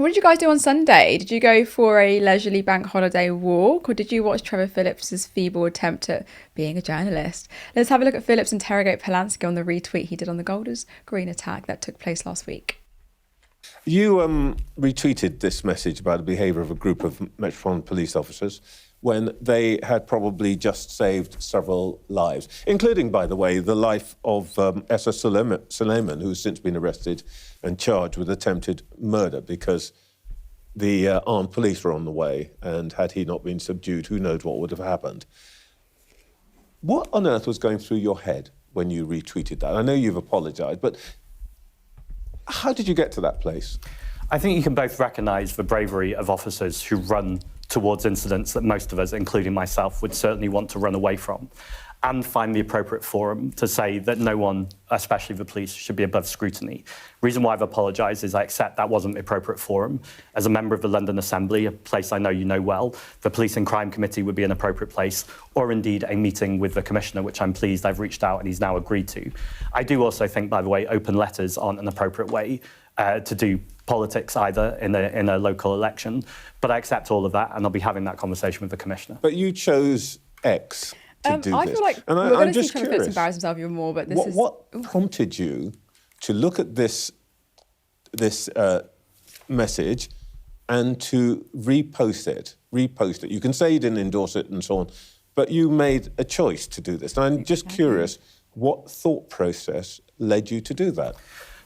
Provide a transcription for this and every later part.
What did you guys do on Sunday? Did you go for a leisurely bank holiday walk, or did you watch Trevor Phillips's feeble attempt at being a journalist? Let's have a look at Phillips interrogate Polanski on the retweet he did on the Golders Green attack that took place last week. You retweeted this message about the behaviour of a group of Metropolitan Police officers when they had probably just saved several lives, including, by the way, the life of Essa Suleiman, who's since been arrested and charged with attempted murder because the armed police were on the way, and had he not been subdued, who knows what would have happened. What on earth was going through your head when you retweeted that? I know you've apologised, but how did you get to that place? I think you can both recognise the bravery of officers who run towards incidents that most of us, including myself, would certainly want to run away from, and find the appropriate forum to say that no one, especially the police, should be above scrutiny. Reason why I've apologised is I accept that wasn't the appropriate forum. As a member of the London Assembly, a place I know you know well, the Police and Crime Committee would be an appropriate place, or indeed a meeting with the Commissioner, which I'm pleased I've reached out and he's now agreed to. I do also think, by the way, open letters aren't an appropriate way to do politics either in a local election. But I accept all of that, and I'll be having that conversation with the Commissioner. But you chose X to do I this. feel like and we're going to see just Trevor Phillips embarrass himself even more, but what prompted you to look at this message and to repost it? You can say you didn't endorse it and so on, but you made a choice to do this. And I'm just curious, what thought process led you to do that?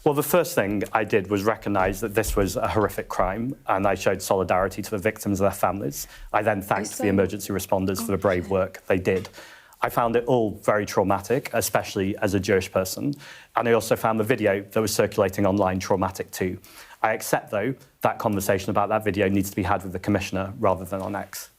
Well, the first thing I did was recognise that this was a horrific crime, and I showed solidarity to the victims and their families. I then thanked the emergency responders for the brave work they did. I found it all very traumatic, especially as a Jewish person, and I also found the video that was circulating online traumatic too. I accept, though, that conversation about that video needs to be had with the Commissioner rather than on X.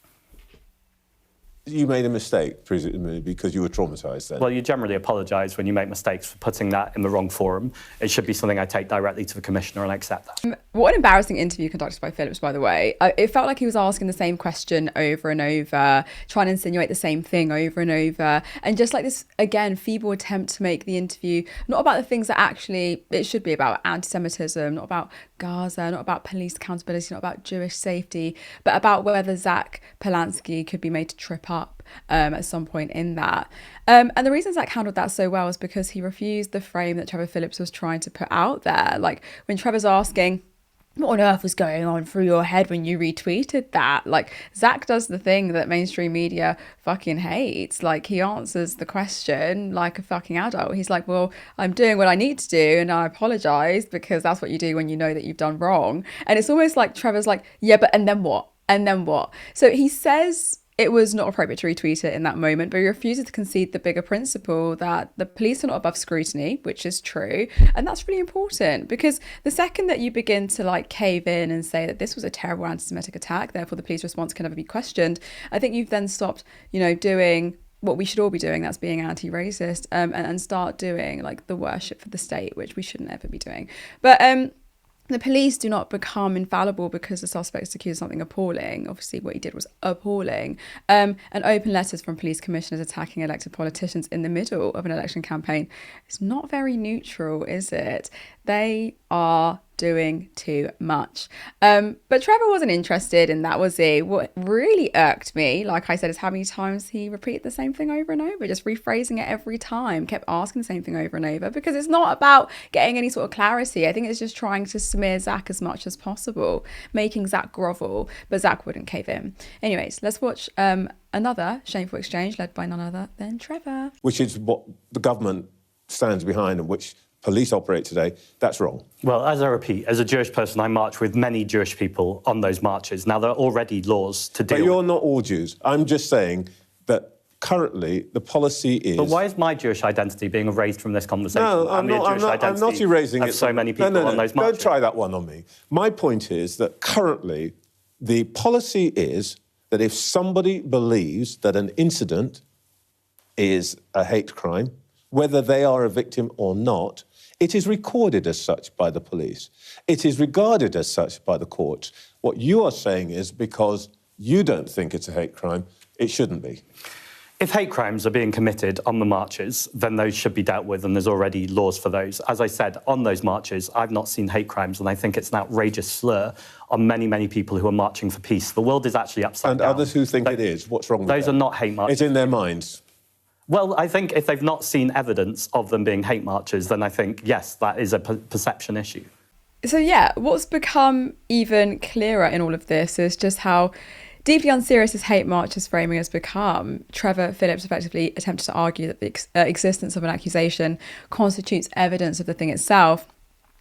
You made a mistake, presumably, because you were traumatised then. Well, you generally apologise when you make mistakes for putting that in the wrong forum. It should be something I take directly to the Commissioner, and I accept that. What an embarrassing interview conducted by Phillips, by the way. It felt like he was asking the same question over and over, trying to insinuate the same thing over and over. And just like this, again, feeble attempt to make the interview not about the things that actually it should be about: anti-Semitism, not about Gaza, not about police accountability, not about Jewish safety, but about whether Zack Polanski could be made to trip up at some point in that. And the reason Zack handled that so well is because he refused the frame that Trevor Phillips was trying to put out there. Like when Trevor's asking, what on earth was going on through your head when you retweeted that? Like, Zack does the thing that mainstream media fucking hates. Like, he answers the question like a fucking adult. He's like, well, I'm doing what I need to do and I apologise, because that's what you do when you know that you've done wrong. And it's almost like Trevor's like, yeah, but and then what? And then what? So he says it was not appropriate to retweet it in that moment, but he refuses to concede the bigger principle that the police are not above scrutiny, which is true. And that's really important, because the second that you begin to like cave in and say that this was a terrible anti-Semitic attack, therefore the police response can never be questioned, I think you've then stopped, doing what we should all be doing, that's being anti-racist, and start doing like the worship for the state, which we shouldn't ever be doing. But the police do not become infallible because the suspect is accused of something appalling. Obviously, what he did was appalling. And open letters from police commissioners attacking elected politicians in the middle of an election campaign is not very neutral, is it? They are doing too much. But Trevor wasn't interested in that, was he? What really irked me, like I said, is how many times he repeated the same thing over and over, just rephrasing it every time, kept asking the same thing over and over, because it's not about getting any sort of clarity. I think it's just trying to smear Zack as much as possible, making Zack grovel, but Zack wouldn't cave in. Anyways, let's watch another shameful exchange led by none other than Trevor. Which is what the government stands behind and which police operate today. That's wrong. Well, as I repeat, as a Jewish person, I march with many Jewish people on those marches. Now, there are already laws to deal with. But you're not all Jews. I'm just saying that currently the policy is... But why is my Jewish identity being erased from this conversation? No, I'm not erasing it. So many people on those marches. Don't try that one on me. My point is that currently the policy is that if somebody believes that an incident is a hate crime, whether they are a victim or not, it is recorded as such by the police. It is regarded as such by the courts. What you are saying is because you don't think it's a hate crime, it shouldn't be. If hate crimes are being committed on the marches, then those should be dealt with, and there's already laws for those. As I said, on those marches, I've not seen hate crimes, and I think it's an outrageous slur on many, many people who are marching for peace. The world is actually upside down. And others who think it is. What's wrong with that? Those are not hate marches. It's in their minds. Well, I think if they've not seen evidence of them being hate marches, then I think, yes, that is a perception issue. So yeah, what's become even clearer in all of this is just how deeply unserious this hate marches framing has become. Trevor Phillips effectively attempted to argue that the existence of an accusation constitutes evidence of the thing itself.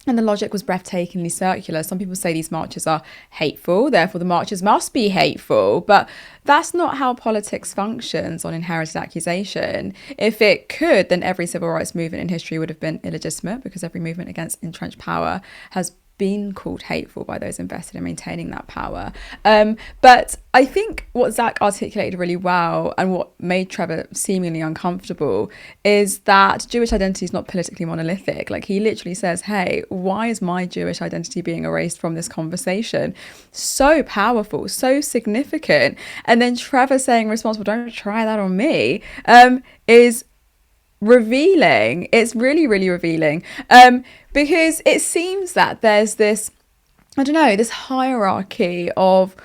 And the logic was breathtakingly circular. Some people say these marches are hateful, therefore the marches must be hateful. But that's not how politics functions on inherited accusation. If it could, then every civil rights movement in history would have been illegitimate, because every movement against entrenched power has been called hateful by those invested in maintaining that power. But I think what Zack articulated really well, and what made Trevor seemingly uncomfortable, is that Jewish identity is not politically monolithic. Like, he literally says, hey, why is my Jewish identity being erased from this conversation? So powerful, so significant. And then Trevor saying responsible, don't try that on me, is revealing. It's really, really revealing, because it seems that there's this, I don't know, this hierarchy of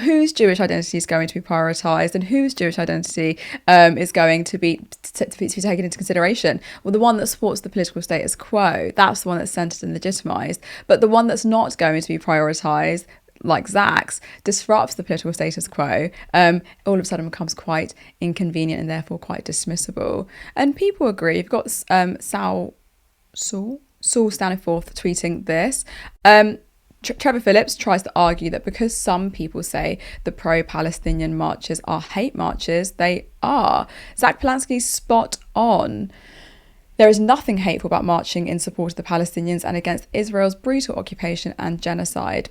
whose Jewish identity is going to be prioritised and whose Jewish identity is going to be taken into consideration. Well, the one that supports the political status quo, that's the one that's centred and legitimised. But the one that's not going to be prioritised, like Zack's, disrupts the political status quo, all of a sudden becomes quite inconvenient and therefore quite dismissible. And people agree. You've got Saul Staniforth tweeting this. Trevor Phillips tries to argue that because some people say the pro-Palestinian marches are hate marches, they are. Zack Polanski's spot on. There is nothing hateful about marching in support of the Palestinians and against Israel's brutal occupation and genocide.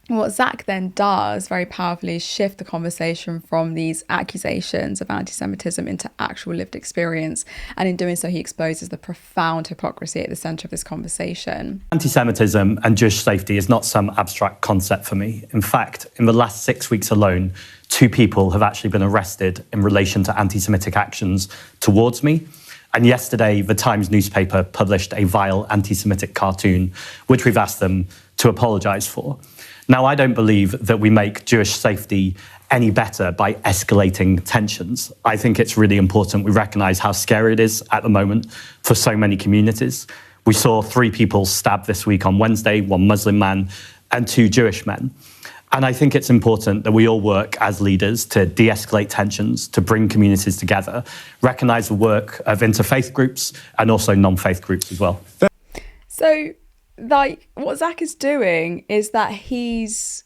What Zack then does very powerfully is shift the conversation from these accusations of anti-Semitism into actual lived experience. And in doing so, he exposes the profound hypocrisy at the centre of this conversation. Anti-Semitism and Jewish safety is not some abstract concept for me. In fact, in the last 6 weeks alone, 2 people have actually been arrested in relation to anti-Semitic actions towards me. And yesterday, the Times newspaper published a vile anti-Semitic cartoon, which we've asked them to apologise for. Now, I don't believe that we make Jewish safety any better by escalating tensions. I think it's really important we recognise how scary it is at the moment for so many communities. We saw 3 people stabbed this week on Wednesday, 1 Muslim man and 2 Jewish men. And I think it's important that we all work as leaders to de-escalate tensions, to bring communities together, recognise the work of interfaith groups and also non-faith groups as well. So, like, what Zack is doing is that he's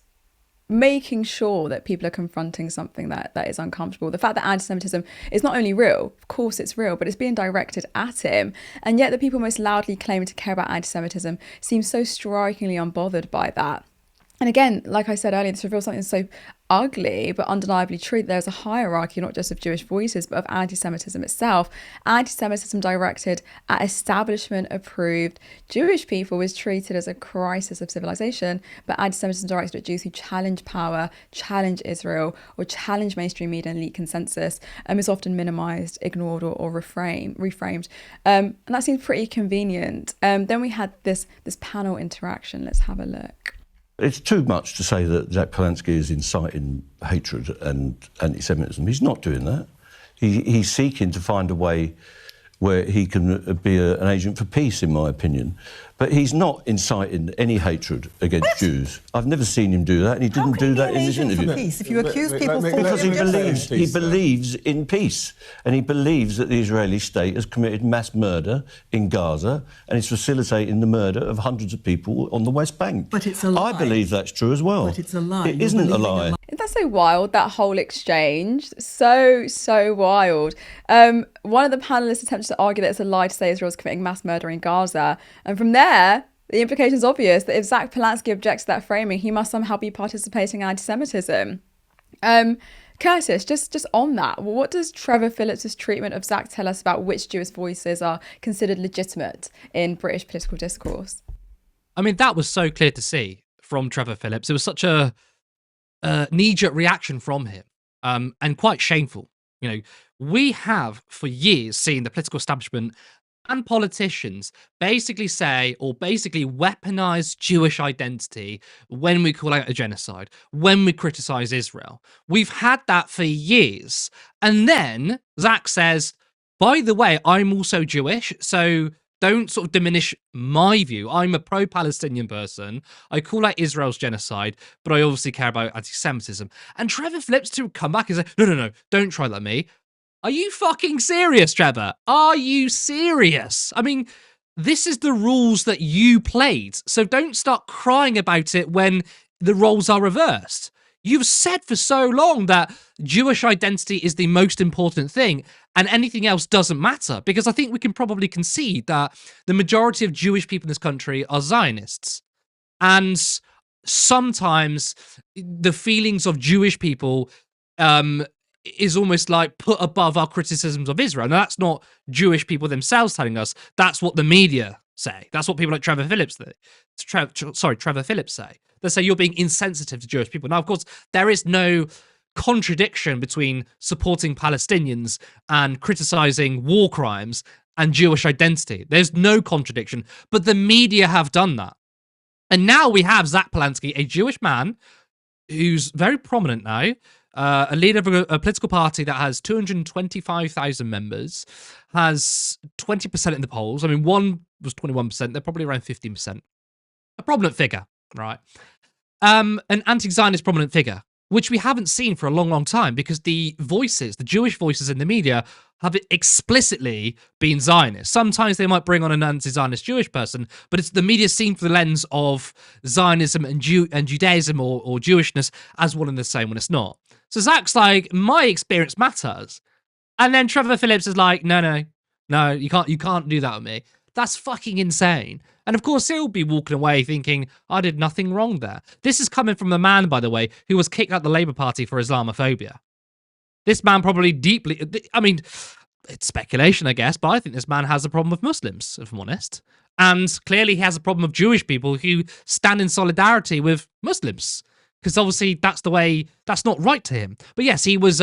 making sure that people are confronting something that is uncomfortable. The fact that anti-Semitism is not only real, of course it's real, but it's being directed at him. And yet the people most loudly claiming to care about anti-Semitism seem so strikingly unbothered by that. And again, like I said earlier, this reveals something so ugly but undeniably true. There's a hierarchy not just of Jewish voices but of anti-Semitism itself. Anti-Semitism directed at establishment-approved Jewish people is treated as a crisis of civilization, but anti-Semitism directed at Jews who challenge power, challenge Israel, or challenge mainstream media and elite consensus is often minimised, ignored, or reframed. And that seems pretty convenient. Then we had this panel interaction. Let's have a look. It's too much to say that Zack Polanski is inciting hatred and anti-Semitism. He's not doing that. He's seeking to find a way where he can be an agent for peace, in my opinion. But he's not inciting any hatred against Jews. I've never seen him do that, and he didn't do that in this interview. Peace? If you accuse people Because he believes in peace, and he believes that the Israeli state has committed mass murder in Gaza and is facilitating the murder of hundreds of people on the West Bank. But it's a lie. I believe that's true as well. But it's a lie. It isn't a lie. That's so wild, that whole exchange. So wild. One of the panelists attempted to argue that it's a lie to say Israel's committing mass murder in Gaza. And from there, the implication is obvious that if Zack Polanski objects to that framing, he must somehow be participating in anti-Semitism. Curtis, just on that, what does Trevor Phillips' treatment of Zack tell us about which Jewish voices are considered legitimate in British political discourse? I mean, that was so clear to see from Trevor Phillips. It was such a knee-jerk reaction from him, and quite shameful. You know, we have for years seen the political establishment and politicians basically say or basically weaponize Jewish identity when we call out a genocide, when we criticize Israel. We've had that for years. And then Zack says, by the way, I'm also Jewish, so don't sort of diminish my view. I'm a pro-Palestinian person. I call out Israel's genocide, but I obviously care about anti-Semitism. And Trevor Phillips to come back and say, no, don't try that, me. Are you fucking serious, Trevor? Are you serious? I mean, this is the rules that you played, so don't start crying about it when the roles are reversed. You've said for so long that Jewish identity is the most important thing and anything else doesn't matter, because I think we can probably concede that the majority of Jewish people in this country are Zionists. And sometimes the feelings of Jewish people is almost like put above our criticisms of Israel. Now, that's not Jewish people themselves telling us. That's what the media say. That's what people like Trevor Phillips say. They say you're being insensitive to Jewish people. Now, of course, there is no contradiction between supporting Palestinians and criticizing war crimes and Jewish identity. There's no contradiction, but the media have done that. And now we have Zack Polanski, a Jewish man who's very prominent now, a leader of a political party that has 225,000 members, has 20% in the polls. I mean, one was 21%. They're probably around 15%. A prominent figure, right? An anti-Zionist prominent figure, which we haven't seen for a long, long time because the voices, the Jewish voices in the media, have explicitly been Zionist. Sometimes they might bring on an anti-Zionist Jewish person, but it's the media seen through the lens of Zionism and Judaism or Jewishness as one and the same when it's not. So Zack's like, my experience matters. And then Trevor Phillips is like, no, you can't do that with me. That's fucking insane. And of course, he'll be walking away thinking, I did nothing wrong there. This is coming from the man, by the way, who was kicked out of the Labour Party for Islamophobia. This man probably deeply, I mean, it's speculation, I guess, but I think this man has a problem with Muslims, if I'm honest. And clearly he has a problem with Jewish people who stand in solidarity with Muslims. Because obviously that's not right to him. But yes, he was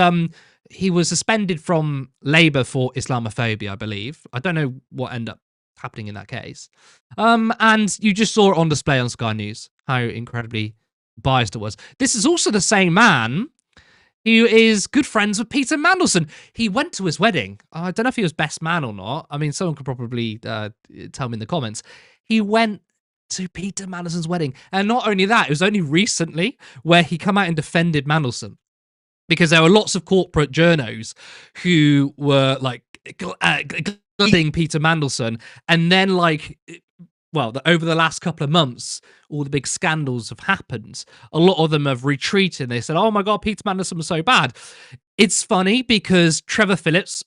suspended from Labour for Islamophobia, I believe. I don't know what ended up happening in that case. And you just saw it on display on Sky News, how incredibly biased it was. This is also the same man who is good friends with Peter Mandelson. He went to his wedding. I don't know if he was best man or not. I mean, someone could probably tell me in the comments. He went to Peter Mandelson's wedding. And not only that, it was only recently where he come out and defended Mandelson. Because there were lots of corporate journos who were like gliding Peter Mandelson. And then over the last couple of months, all the big scandals have happened. A lot of them have retreated. They said, oh my God, Peter Mandelson was so bad. It's funny because Trevor Phillips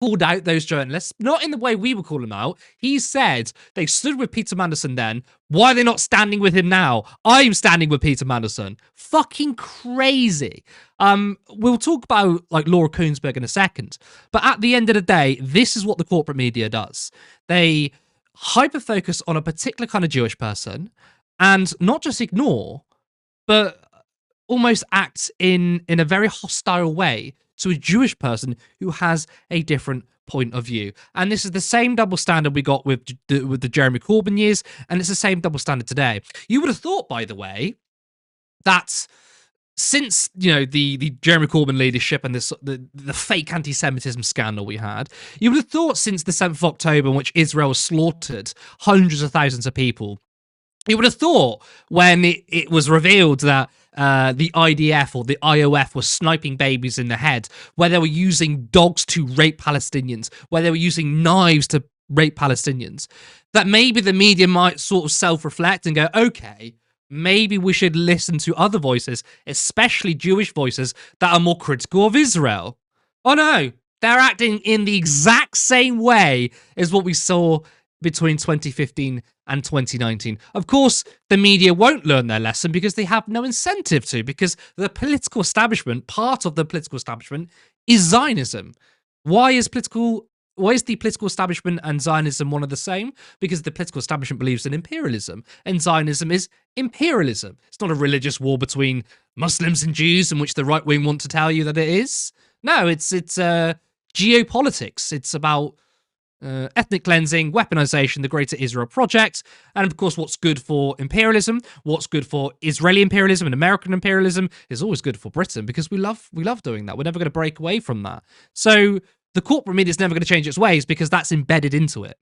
called out those journalists, not in the way we would call them out. He said they stood with Peter Mandelson then. Why are they not standing with him now? I'm standing with Peter Mandelson. Fucking crazy. We'll talk about Laura Koonsberg in a second. But at the end of the day, this is what the corporate media does. They hyper-focus on a particular kind of Jewish person and not just ignore, but almost act in a very hostile way to a Jewish person who has a different point of view. And this is the same double standard we got with the Jeremy Corbyn years, and it's the same double standard today. You would have thought, by the way, that since the Jeremy Corbyn leadership and the fake anti-Semitism scandal we had, you would have thought since the 7th of October, in which Israel slaughtered hundreds of thousands of people, you would have thought when it was revealed that the IDF or the IOF was sniping babies in the head, where they were using dogs to rape Palestinians, where they were using knives to rape Palestinians, that maybe the media might sort of self-reflect and go, okay, maybe we should listen to other voices, especially Jewish voices, that are more critical of Israel. Oh no, they're acting in the exact same way as what we saw between 2015 and 2019. Of course, the media won't learn their lesson because they have no incentive to, because the political establishment, part of the political establishment, is Zionism. Why is the political establishment and Zionism one of the same? Because the political establishment believes in imperialism, and Zionism is imperialism. It's not a religious war between Muslims and Jews in which the right wing want to tell you that it is. No, it's geopolitics. It's about ethnic cleansing, weaponization, the Greater Israel Project, and of course, what's good for imperialism, what's good for Israeli imperialism and American imperialism is always good for Britain, because we love doing that. We're never going to break away from that. So the corporate media is never going to change its ways, because that's embedded into it.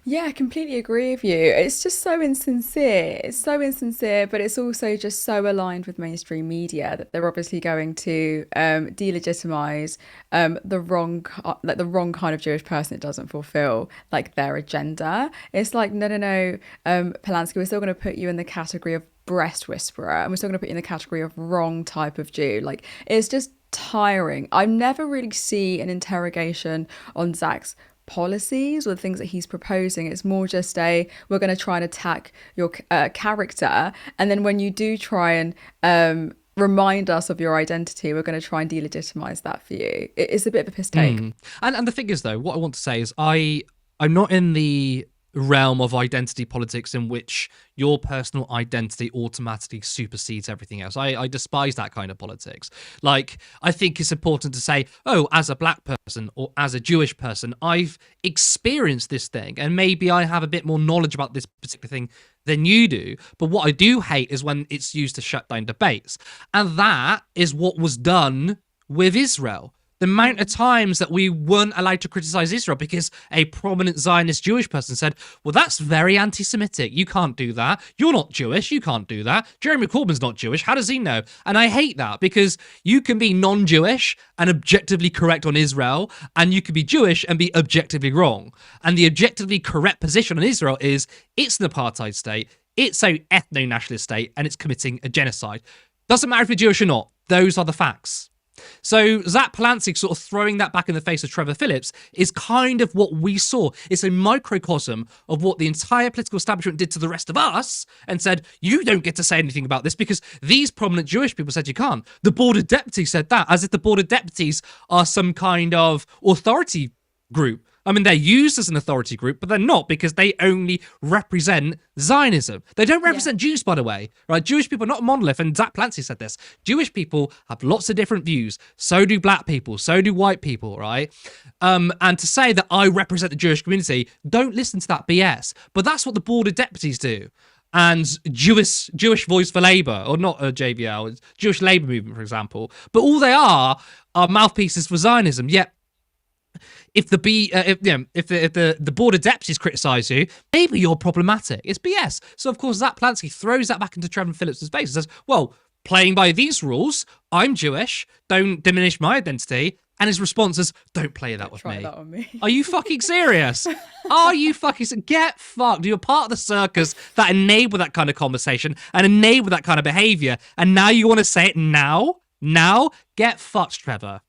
Yeah, I completely agree with you. It's just so insincere. It's so insincere, but it's also just so aligned with mainstream media that they're obviously going to delegitimize the wrong kind of Jewish person that doesn't fulfill like their agenda. It's like, no, Polanski, we're still going to put you in the category of breast whisperer, and we're still going to put you in the category of wrong type of Jew. Like, it's just tiring. I never really see an interrogation on Zack's policies or the things that he's proposing. It's more just we're going to try and attack your character, and then when you do try and remind us of your identity, we're going to try and delegitimize that for you. It's a bit of a piss take. And the thing is, though, what I want to say is I'm not in the realm of identity politics in which your personal identity automatically supersedes everything else. I despise that kind of politics. Like, I think it's important to say, oh, as a black person or as a Jewish person, I've experienced this thing, and maybe I have a bit more knowledge about this particular thing than you do. But what I do hate is when it's used to shut down debates. And that is what was done with Israel. The amount of times that we weren't allowed to criticize Israel because a prominent Zionist Jewish person said, well, that's very anti-Semitic. You can't do that. You're not Jewish. You can't do that. Jeremy Corbyn's not Jewish. How does he know? And I hate that, because you can be non-Jewish and objectively correct on Israel, and you can be Jewish and be objectively wrong. And the objectively correct position on Israel is it's an apartheid state, it's an ethno-nationalist state, and it's committing a genocide. Doesn't matter if you're Jewish or not. Those are the facts. So Zack Polanski sort of throwing that back in the face of Trevor Phillips is kind of what we saw. It's a microcosm of what the entire political establishment did to the rest of us, and said, you don't get to say anything about this because these prominent Jewish people said you can't. The Board of Deputies said that, as if the Board of Deputies are some kind of authority group. I mean, they're used as an authority group, but they're not, because they only represent Zionism. They don't represent Jews, by the way, right? Jewish people are not a monolith, and Zack Polanski said this. Jewish people have lots of different views. So do black people. So do white people, right? And to say that I represent the Jewish community, don't listen to that BS. But that's what the Board of Deputies do. And Jewish Voice for Labour, or not JVL, it's Jewish Labour Movement, for example. But all they are mouthpieces for Zionism. Yet, if the Board of Deputies criticise you, maybe you're problematic. It's BS. So, of course, Zack Polanski throws that back into Trevor Phillips' face and says, well, playing by these rules, I'm Jewish, don't diminish my identity. And his response is, don't play that with me. That on me. Are you fucking serious? Are you fucking... Get fucked. You're part of the circus that enable that kind of conversation and enable that kind of behaviour. And now you want to say it now? Now? Get fucked, Trevor.